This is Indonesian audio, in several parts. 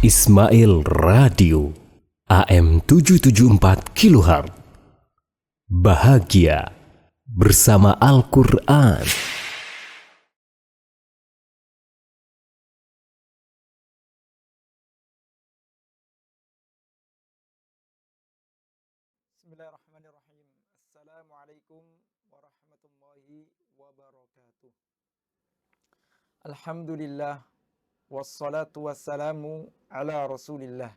Ismail Radio AM 774 kHz. Bahagia bersama Al-Quran. Bismillahirrahmanirrahim. Assalamualaikum warahmatullahi wabarakatuh. Alhamdulillah wassalatu wassalamu ala Rasulillah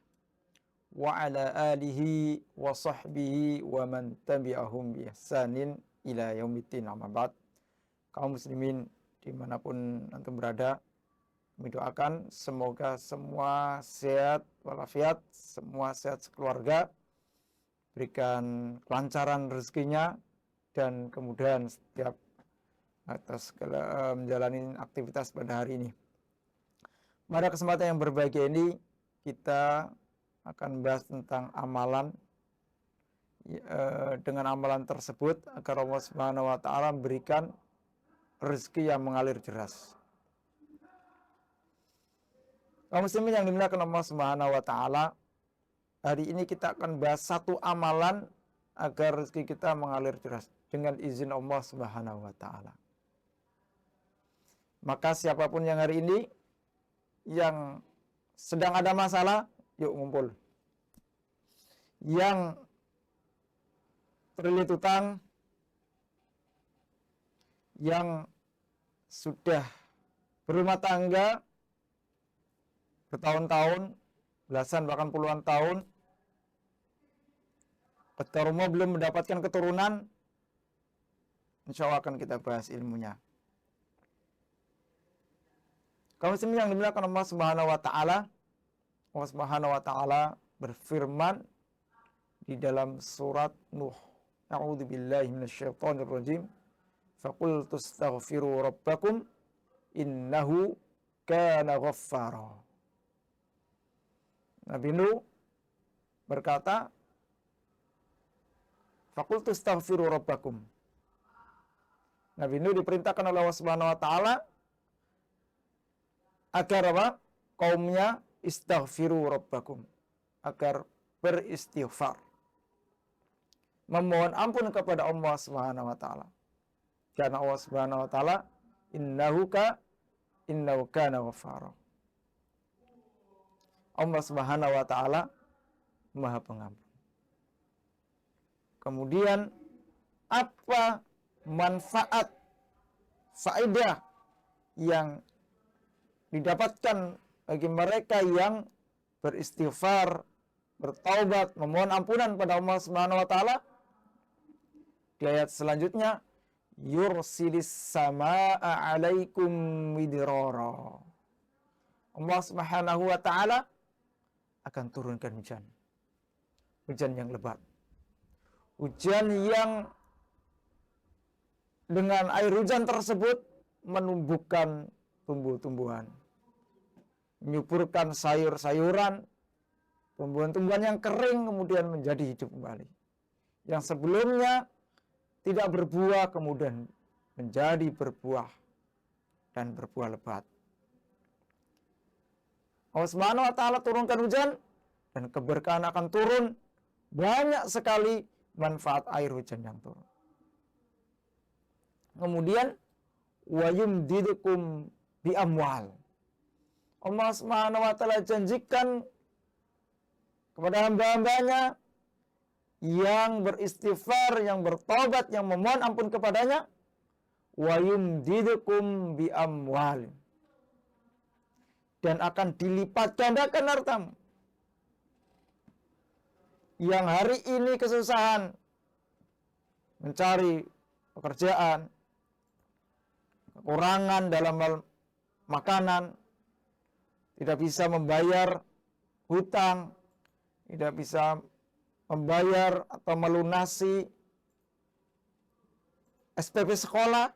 wa ala alihi wa sahbihi wa man tabi'ahum bi ihsanin ila yaumiddin, amma ba'd. Kaum muslimin dimanapun antum berada, kami doakan semoga semua sehat walafiat, semua sehat sekeluarga, berikan kelancaran rezekinya dan kemudahan setiap atas menjalani aktivitas pada hari ini. Pada kesempatan yang berbahagia ini kita akan bahas tentang amalan. Dengan amalan tersebut agar Allah Subhanahu wa taala memberikan rezeki yang mengalir deras. Kaum muslimin yang dimuliakan Allah Subhanahu wa taala, hari ini kita akan bahas satu amalan agar rezeki kita mengalir deras dengan izin Allah Subhanahu wa taala. Maka siapapun yang hari ini yang sedang ada masalah, yuk ngumpul. Yang terlilit utang, yang sudah berumah tangga bertahun-tahun, belasan bahkan puluhan tahun, ketika rumah belum mendapatkan keturunan, insya Allah akan kita bahas ilmunya. Kaum muslimin yang dimuliakan Allah Subhanahu wa taala, Allah Subhanahu wa taala berfirman di dalam surat Nuh, A'udzubillahi minasyaitonirrajim. Faqultu astaghfiru rabbakum innahu kana ghaffara. Nabi Nuh berkata, Faqultu astaghfiru rabbakum. Nabi Nuh diperintahkan oleh Allah Subhanahu wa taala agar apa? Kaumnya istaghfiru rabbakum, agar beristighfar, memohon ampun kepada Allah Subhanahu wa taala. Karena Allah Subhanahu wa taala innahu kana ghaffara. Allah Subhanahu wa taala Maha Pengampun. Kemudian apa manfaat faedah yang didapatkan bagi mereka yang beristighfar, bertaubat, memohon ampunan pada Allah Subhanahu wa taala? Di ayat selanjutnya, yursilis samaa 'alaikum midrara. Allah Subhanahu wa taala akan turunkan hujan. Hujan yang lebat. Hujan yang dengan air hujan tersebut menumbuhkan tumbuh-tumbuhan, menyuburkan sayur-sayuran, tumbuhan-tumbuhan yang kering kemudian menjadi hidup kembali. Yang sebelumnya tidak berbuah kemudian menjadi berbuah dan berbuah lebat. Allah Subhanahu wa taala turunkan hujan dan keberkahan akan turun. Banyak sekali manfaat air hujan yang turun. Kemudian wa yumdidukum bi amwal. Allah Subhanahu wa taala janjikan kepada hamba-hambanya yang beristighfar, yang bertobat, yang memohon ampun kepadanya, wa yumdidukum bi amwal, dan akan dilipat gandakan hartamu. Yang hari ini kesusahan mencari pekerjaan, kekurangan dalam hal makanan, tidak bisa membayar hutang, tidak bisa membayar atau melunasi SPP sekolah,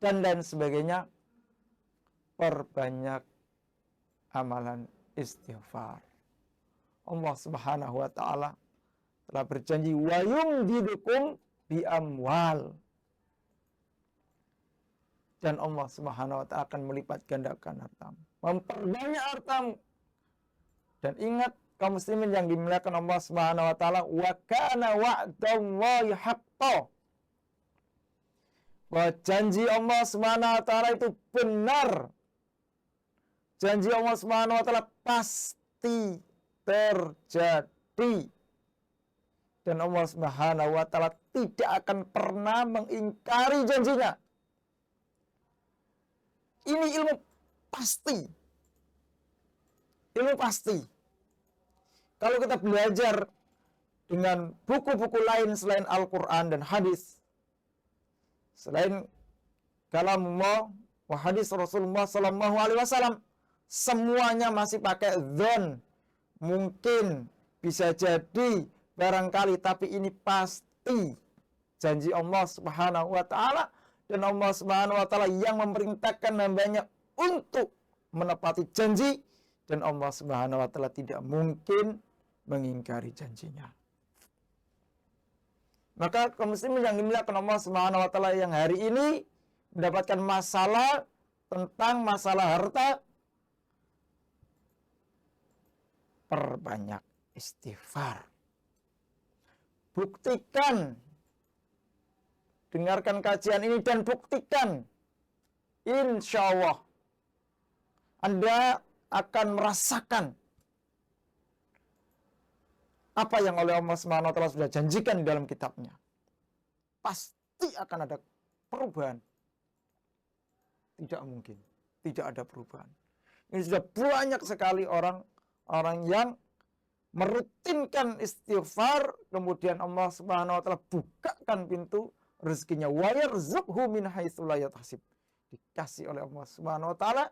dan lain sebagainya, perbanyak amalan istighfar. Allah Subhanahu wa taala telah berjanji wa yumdidukum bi amwal, dan Allah Subhanahu wa taala akan melipat gandakan hartamu, memperbanyak hartamu. Dan ingat kaum muslimin yang dimuliakan Allah Subhanahu wa taala, wa kana wa'dallahi haqqan. Bahwa janji Allah Subhanahu wa taala itu benar. Janji Allah Subhanahu wa taala pasti terjadi. Dan Allah Subhanahu wa taala tidak akan pernah mengingkari janjinya. Ini ilmu pasti. Ilmu pasti. Kalau kita belajar dengan buku-buku lain selain Al-Quran dan hadis, selain kalamullah wa hadis Rasulullah Sallallahu Alaihi Wasallam, semuanya masih pakai dzon. Mungkin, bisa jadi, barangkali, tapi ini pasti janji Allah Subhanahu wa taala, dan Allah Subhanahu wa taala yang memerintahkan hambanya untuk menepati janji, dan Allah Subhanahu wa taala tidak mungkin mengingkari janjinya. Maka kaum muslimin yang dimuliakan Allah Subhanahu wa taala yang hari ini mendapatkan masalah tentang masalah harta, perbanyak istighfar. Buktikan, dengarkan kajian ini dan buktikan, insya Allah Anda akan merasakan apa yang oleh Allah Subhanahu wa taala sudah janjikan di dalam kitabnya. Pasti akan ada perubahan. Tidak mungkin tidak ada perubahan. Ini sudah banyak sekali orang yang merutinkan istighfar, kemudian Allah Subhanahu wa taala bukakan pintu rezekinya. Wa yarzuqhu min haitsu la yahtasib. Dikasih oleh Allah Subhanahu wa taala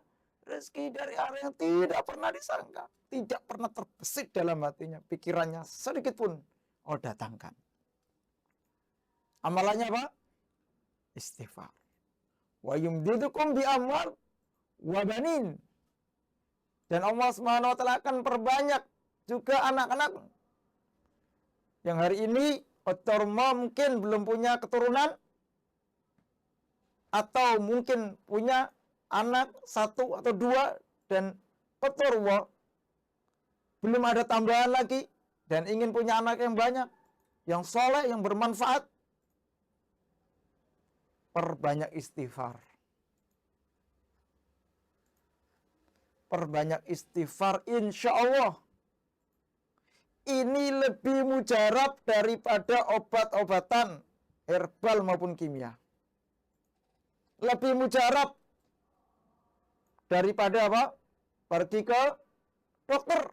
rezeki dari arah yang tidak pernah disangka, tidak pernah terbesit dalam hatinya, pikirannya sedikit pun Allah datangkan. Amalannya apa? Istighfar. Wa yumdidukum bi amwal wa banin. Dan Allah Subhanahu wa taala akan perbanyak juga anak-anak yang hari ini otorma mungkin belum punya keturunan, atau mungkin punya anak 1 atau 2 dan kotorwa belum ada tambahan lagi dan ingin punya anak yang banyak, yang soleh, yang bermanfaat. Perbanyak istighfar. Perbanyak istighfar, insya Allah. Ini lebih mujarab daripada obat-obatan herbal maupun kimia. Lebih mujarab daripada apa? Pergi ke dokter.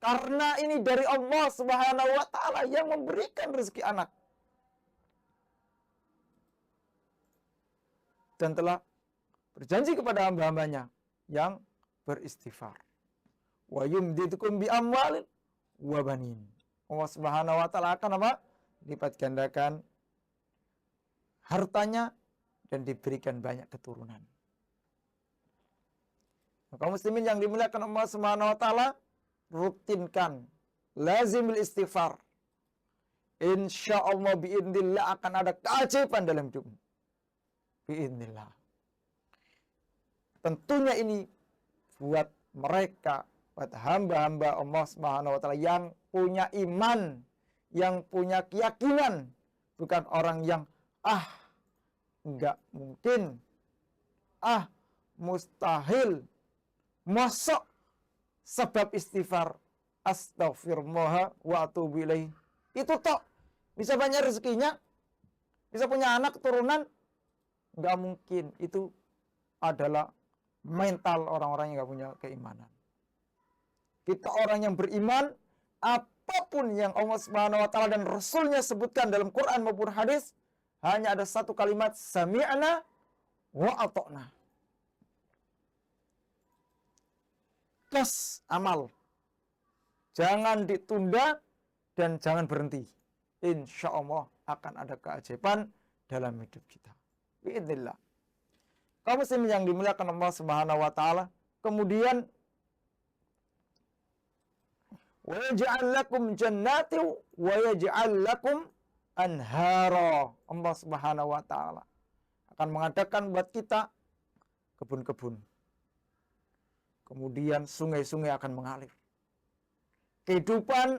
Karena ini dari Allah Subhanahu wa taala yang memberikan rezeki anak. Dan telah berjanji kepada hamba-hambanya yang beristighfar. Wa yumdidukum bi amwalin wa banin. Allah Subhanahu wa taala akan apa? Lipat gandakan hartanya dan diberikan banyak keturunan. Kaum muslimin yang dimuliakan Allah Subhanahu wa taala, rutinkan lazimil istighfar. Insyaallah biidznillah akan ada keajaiban dalam hidupmu. Biidznillah. Tentunya ini buat mereka, buat hamba-hamba Allah Subhanahu wa taala yang punya iman, yang punya keyakinan, bukan orang yang enggak mungkin, mustahil, mosok sebab istighfar, astaghfirullah wa atubu ilaih, itu tok bisa banyak rezekinya, bisa punya anak keturunan. Enggak mungkin. Itu adalah mental orang-orang yang enggak punya keimanan. Kita orang yang beriman, apapun yang Allah Subhanahu wa taala dan Rasulnya sebutkan dalam Quran maupun hadis, hanya ada satu kalimat, sami'na wa ata'na. Gas amal. Jangan ditunda dan jangan berhenti. Insya Allah akan ada keajaiban dalam hidup kita. Biidznillah. Kaum muslimin yang dimuliakan Allah Subhanahu wa taala, kemudian wa yaj'al lakum jannati wa yaj'al lakum anhara. Allah Subhanahu wa taala akan mengadakan buat kita kebun-kebun. Kemudian sungai-sungai akan mengalir. Kehidupan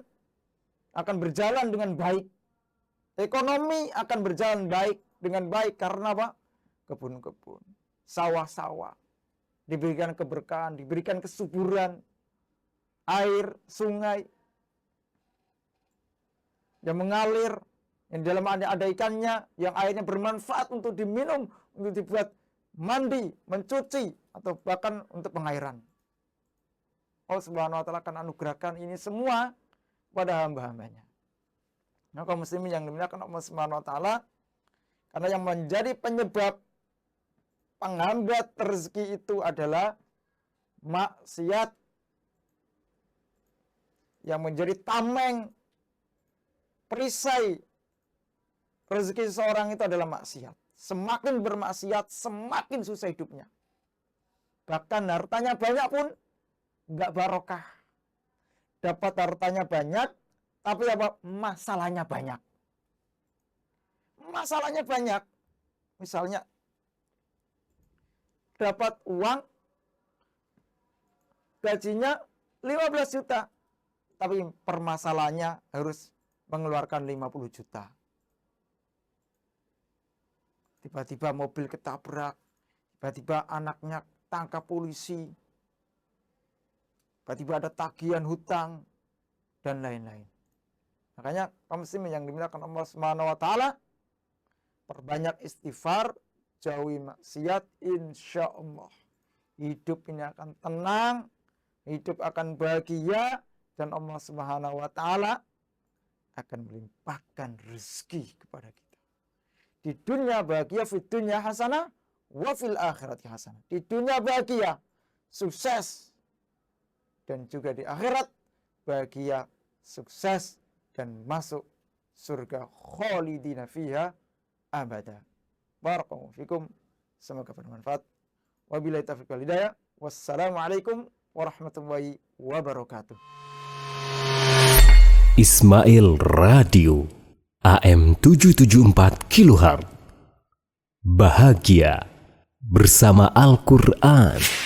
akan berjalan dengan baik. Ekonomi akan berjalan baik dengan baik karena apa? Kebun-kebun, sawah-sawah diberikan keberkahan, diberikan kesuburan, air, sungai yang mengalir, yang di dalamnya ada ikannya, yang airnya bermanfaat untuk diminum, untuk dibuat mandi, mencuci, atau bahkan untuk pengairan. Allah Subhanahu wa Ta'ala akan anugerahkan ini semua pada hamba-hambanya. Nah, kaum muslimin yang dimuliakan Allah Subhanahu wa Ta'ala, karena yang menjadi penyebab penghambat rezeki itu adalah maksiat. Yang menjadi tameng perisai rezeki seseorang itu adalah maksiat. Semakin bermaksiat, semakin susah hidupnya. Bahkan hartanya banyak pun nggak barokah. Dapat hartanya banyak, tapi apa? Masalahnya banyak. Masalahnya banyak. Misalnya, dapat uang, gajinya 15 juta. Tapi permasalahannya harus mengeluarkan 50 juta. Tiba-tiba mobil ketabrak, tiba-tiba anaknya tangkap polisi, tiba-tiba ada tagihan hutang, dan lain-lain. Makanya kaum muslimin yang dimuliakan Allah Subhanahu wa Ta'ala, perbanyak istighfar, jauhi maksiat, insya Allah hidup ini akan tenang, hidup akan bahagia, dan Allah Subhanahu wa Ta'ala akan melimpahkan rezeki kepada kita. Di dunia bahagia, fid dunya hasanah, wa fil akhirati hasanah. Di dunia bahagia, sukses, dan juga di akhirat bahagia, sukses, dan masuk surga khalidina fiha abada. Barakallahu fikum. Semoga bermanfaat. Wabillahi taufiq wal hidayah. Wassalamualaikum warahmatullahi wabarakatuh. Ismail Radio AM 774 kHz. Bahagia bersama Al-Quran.